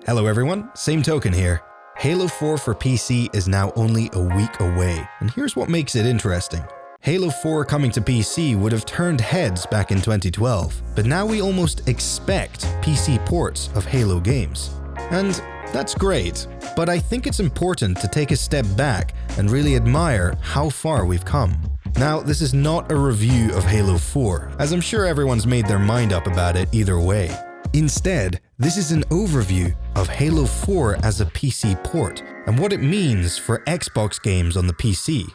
Hello everyone, SameToken here. Halo 4 for PC is now only a week away, and here's what makes it interesting. Halo 4 coming to PC would have turned heads back in 2012, but now we almost expect PC ports of Halo games. And that's great, but I think it's important to take a step back and really admire how far we've come. Now, this is not a review of Halo 4, as I'm sure everyone's made their mind up about it either way. Instead, this is an overview of Halo 4 as a PC port and what it means for Xbox games on the PC.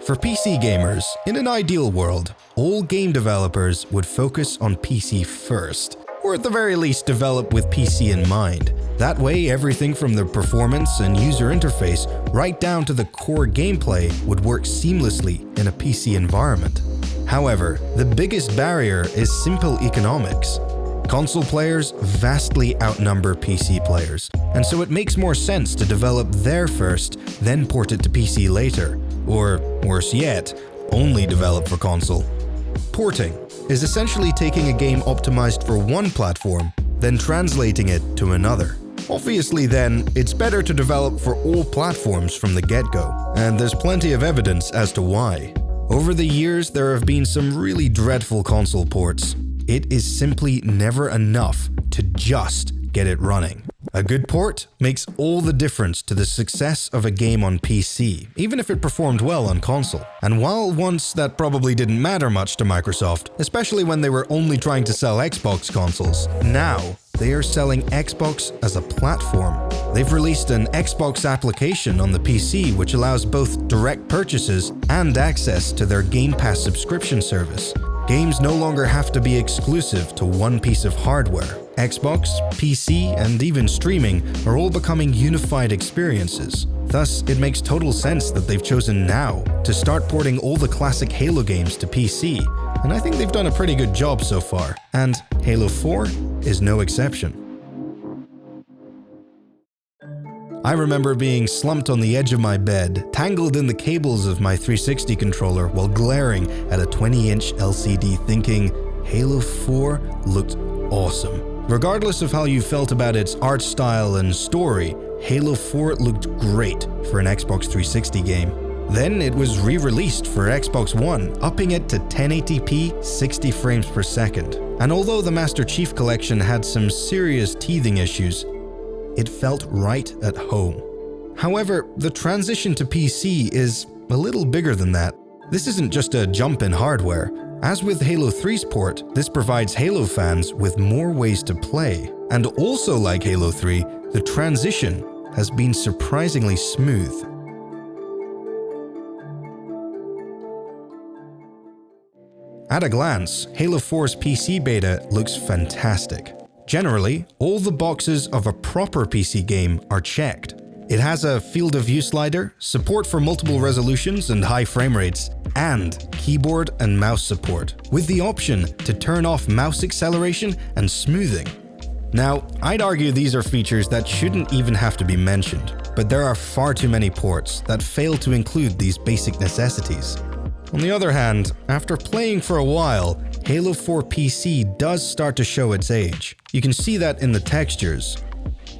For PC gamers, in an ideal world, all game developers would focus on PC first, or at the very least develop with PC in mind. That way, everything from the performance and user interface right down to the core gameplay would work seamlessly in a PC environment. However, the biggest barrier is simple economics. Console players vastly outnumber PC players, and so it makes more sense to develop there first, then port it to PC later, or worse yet, only develop for console. Porting is essentially taking a game optimized for one platform, then translating it to another. Obviously then, it's better to develop for all platforms from the get-go, and there's plenty of evidence as to why. Over the years, there have been some really dreadful console ports. It is simply never enough to just get it running. A good port makes all the difference to the success of a game on PC, even if it performed well on console. And while once that probably didn't matter much to Microsoft, especially when they were only trying to sell Xbox consoles, now they are selling Xbox as a platform. They've released an Xbox application on the PC which allows both direct purchases and access to their Game Pass subscription service. Games no longer have to be exclusive to one piece of hardware. Xbox, PC, and even streaming are all becoming unified experiences. Thus, it makes total sense that they've chosen now to start porting all the classic Halo games to PC, and I think they've done a pretty good job so far, and Halo 4 is no exception. I remember being slumped on the edge of my bed, tangled in the cables of my 360 controller while glaring at a 20-inch LCD thinking, Halo 4 looked awesome. Regardless of how you felt about its art style and story, Halo 4 looked great for an Xbox 360 game. Then it was re-released for Xbox One, upping it to 1080p 60 frames per second. And although the Master Chief Collection had some serious teething issues, it felt right at home. However, the transition to PC is a little bigger than that. This isn't just a jump in hardware. As with Halo 3's port, this provides Halo fans with more ways to play. And also like Halo 3, the transition has been surprisingly smooth. At a glance, Halo 4's PC beta looks fantastic. Generally, all the boxes of a proper PC game are checked. It has a field of view slider, support for multiple resolutions and high frame rates, and keyboard and mouse support, with the option to turn off mouse acceleration and smoothing. Now, I'd argue these are features that shouldn't even have to be mentioned, but there are far too many ports that fail to include these basic necessities. On the other hand, after playing for a while, Halo 4 PC does start to show its age. You can see that in the textures,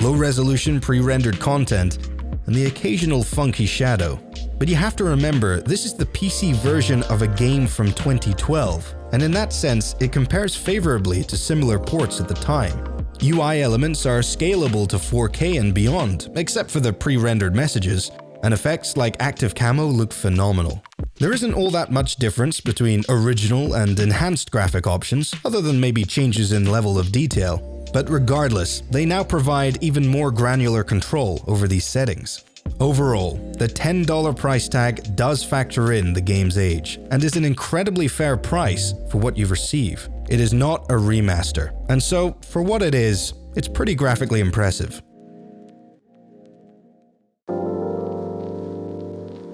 low-resolution pre-rendered content, and the occasional funky shadow. But you have to remember, this is the PC version of a game from 2012, and in that sense, it compares favorably to similar ports at the time. UI elements are scalable to 4K and beyond, except for the pre-rendered messages, and effects like active camo look phenomenal. There isn't all that much difference between original and enhanced graphic options, other than maybe changes in level of detail. But regardless, they now provide even more granular control over these settings. Overall, the $10 price tag does factor in the game's age, and is an incredibly fair price for what you receive. It is not a remaster, and so, for what it is, it's pretty graphically impressive.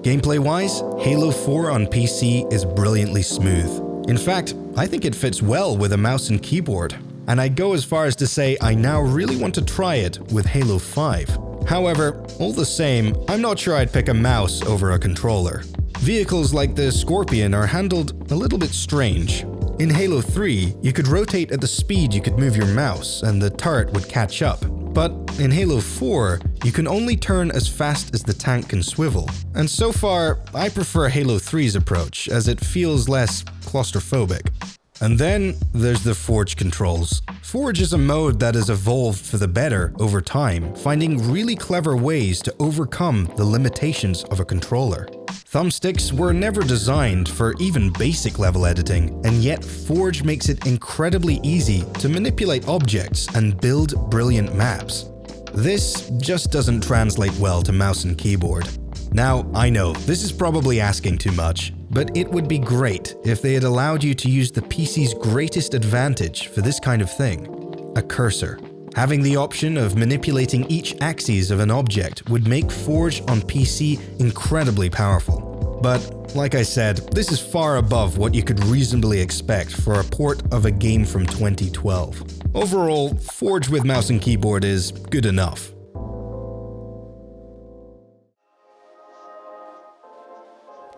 Gameplay-wise, Halo 4 on PC is brilliantly smooth. In fact, I think it fits well with a mouse and keyboard. And I'd go as far as to say I now really want to try it with Halo 5. However, all the same, I'm not sure I'd pick a mouse over a controller. Vehicles like the Scorpion are handled a little bit strange. In Halo 3, you could rotate at the speed you could move your mouse, and the turret would catch up. But in Halo 4, you can only turn as fast as the tank can swivel. And so far, I prefer Halo 3's approach, as it feels less claustrophobic. And then there's the Forge controls. Forge is a mode that has evolved for the better over time, finding really clever ways to overcome the limitations of a controller. Thumbsticks were never designed for even basic level editing, and yet Forge makes it incredibly easy to manipulate objects and build brilliant maps. This just doesn't translate well to mouse and keyboard. Now, I know, this is probably asking too much, but it would be great if they had allowed you to use the PC's greatest advantage for this kind of thing: a cursor. Having the option of manipulating each axis of an object would make Forge on PC incredibly powerful. But, like I said, this is far above what you could reasonably expect for a port of a game from 2012. Overall, Forge with mouse and keyboard is good enough.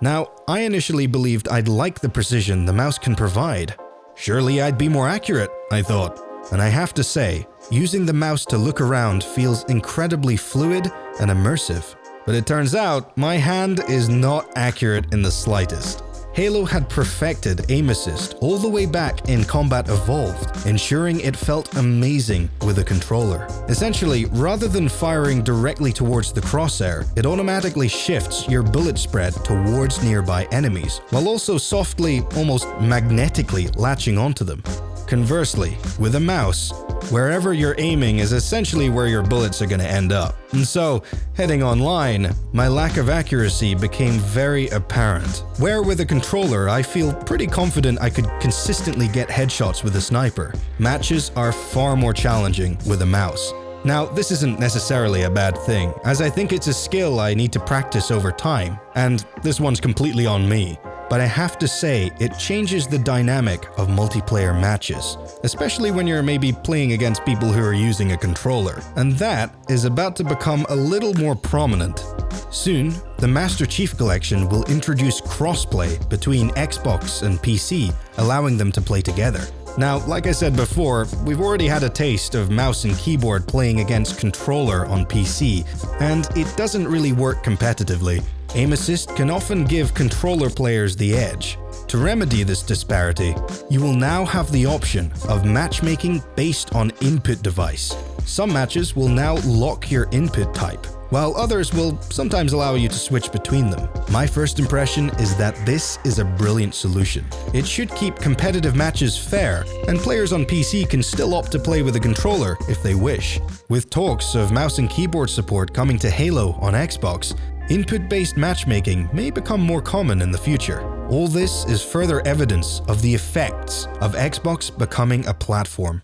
Now, I initially believed I'd like the precision the mouse can provide. Surely I'd be more accurate, I thought. And I have to say, using the mouse to look around feels incredibly fluid and immersive. But it turns out, my hand is not accurate in the slightest. Halo had perfected aim assist all the way back in Combat Evolved, ensuring it felt amazing with a controller. Essentially, rather than firing directly towards the crosshair, it automatically shifts your bullet spread towards nearby enemies, while also softly, almost magnetically latching onto them. Conversely, with a mouse, wherever you're aiming is essentially where your bullets are going to end up. And so, heading online, my lack of accuracy became very apparent. Where with a controller, I feel pretty confident I could consistently get headshots with a sniper. Matches are far more challenging with a mouse. Now, this isn't necessarily a bad thing, as I think it's a skill I need to practice over time, and this one's completely on me. But I have to say, it changes the dynamic of multiplayer matches, especially when you're maybe playing against people who are using a controller, and that is about to become a little more prominent. Soon, the Master Chief Collection will introduce crossplay between Xbox and PC, allowing them to play together. Now, like I said before, we've already had a taste of mouse and keyboard playing against controller on PC, and it doesn't really work competitively. Aim assist can often give controller players the edge. To remedy this disparity, you will now have the option of matchmaking based on input device. Some matches will now lock your input type, while others will sometimes allow you to switch between them. My first impression is that this is a brilliant solution. It should keep competitive matches fair, and players on PC can still opt to play with a controller if they wish. With talks of mouse and keyboard support coming to Halo on Xbox, input-based matchmaking may become more common in the future. All this is further evidence of the effects of Xbox becoming a platform.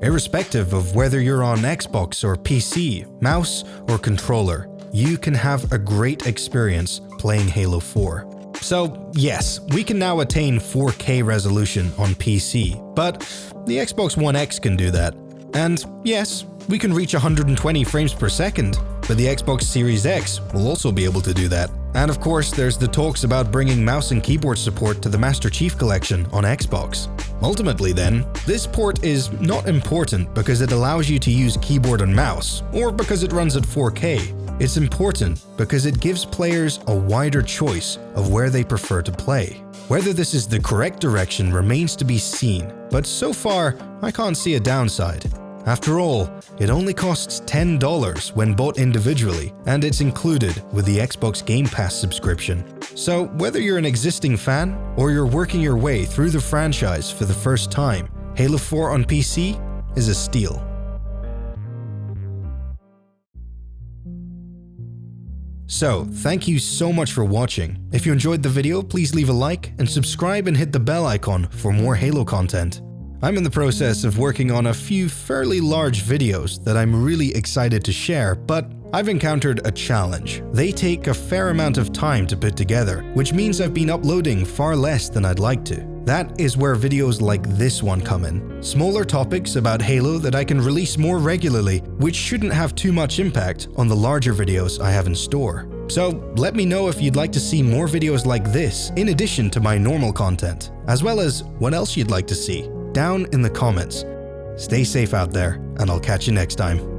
Irrespective of whether you're on Xbox or PC, mouse or controller, you can have a great experience playing Halo 4. So yes, we can now attain 4K resolution on PC, but the Xbox One X can do that. And yes, we can reach 120 frames per second, but the Xbox Series X will also be able to do that. And of course, there's the talks about bringing mouse and keyboard support to the Master Chief Collection on Xbox. Ultimately then, this port is not important because it allows you to use keyboard and mouse, or because it runs at 4K. It's important because it gives players a wider choice of where they prefer to play. Whether this is the correct direction remains to be seen, but so far, I can't see a downside. After all, it only costs $10 when bought individually, and it's included with the Xbox Game Pass subscription. So whether you're an existing fan or you're working your way through the franchise for the first time, Halo 4 on PC is a steal. So, thank you so much for watching. If you enjoyed the video, please leave a like and subscribe and hit the bell icon for more Halo content. I'm in the process of working on a few fairly large videos that I'm really excited to share, but I've encountered a challenge. They take a fair amount of time to put together, which means I've been uploading far less than I'd like to. That is where videos like this one come in. Smaller topics about Halo that I can release more regularly, which shouldn't have too much impact on the larger videos I have in store. So let me know if you'd like to see more videos like this in addition to my normal content, as well as what else you'd like to see, down in the comments. Stay safe out there, and I'll catch you next time.